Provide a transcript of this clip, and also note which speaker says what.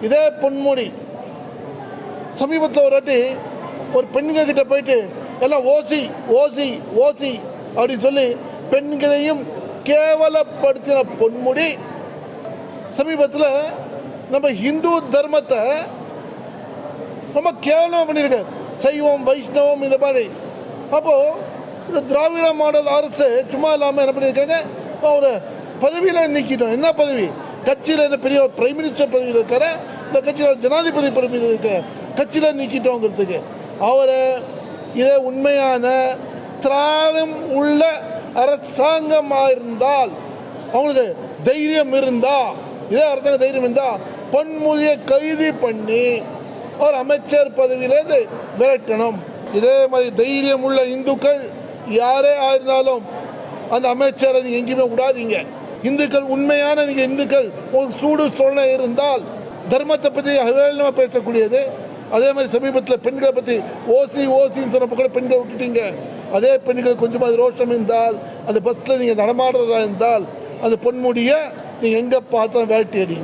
Speaker 1: இதே பொன்முடி சமீபத்தில் ஒரு வாட்டி ஒரு பெண்கள் கிட்ட போயிட்டு எல்லாம் ஓசி ஓசி ஓசி அப்படின்னு சொல்லி பெண்களையும் கேவலப்படுத்தின பொன்முடி சமீபத்தில் நம்ம இந்து தர்மத்தை ரொம்ப கேவலமாக பண்ணியிருக்காரு. சைவம் வைஷ்ணவம் இந்த மாதிரி. அப்போது இந்த திராவிட மாடல் அரசு சும்மா இல்லாமல் என்ன பண்ணியிருக்காங்க, ஒரு பதவியில் நீக்கிட்டோம். என்ன பதவி? கட்சியில் என்ன பெரிய பிரைம் மினிஸ்டர் பதவியில் இருக்கார, இந்த கட்சியில் ஜனாதிபதி பதவியில் இருக்க கட்சியில் நீக்கிட்டோங்கிறதுக்கு அவரை இதே உண்மையான திராணம் உள்ள அரசாங்கமாக இருந்தால், அவங்களுக்கு தைரியம் இருந்தால், இதே அரசாங்க தைரியம் இருந்தால் பொன்முடியை கைது பண்ணி ஒரு அமைச்சர் பதவியிலேருந்து விரட்டணும். இதே மாதிரி தைரியம் உள்ள இந்துக்கள் யாரே ஆயிருந்தாலும் அந்த அமைச்சரை நீங்கள் எங்கேயுமே விடாதீங்க. இந்துக்கள் உண்மையான நீங்கள் இந்துக்கள் ஒரு சூடு சோழனை இருந்தால் தர்மத்தை பற்றி அகவேலமாக பேசக்கூடியது. அதே மாதிரி சமீபத்தில் பெண்களை பற்றி ஓசி ஓசின்னு சொன்னப்போ கூட பெண்களை விட்டுட்டீங்க. அதே பெண்கள் கொஞ்சமாக ரோஷம் இருந்தால் அந்த பஸ்ஸில் நீங்கள் நடமாடுறதா இருந்தால் அந்த பொன்முடியை நீங்கள் எங்கே பார்த்தாலும் வேட்டி அடிங்க.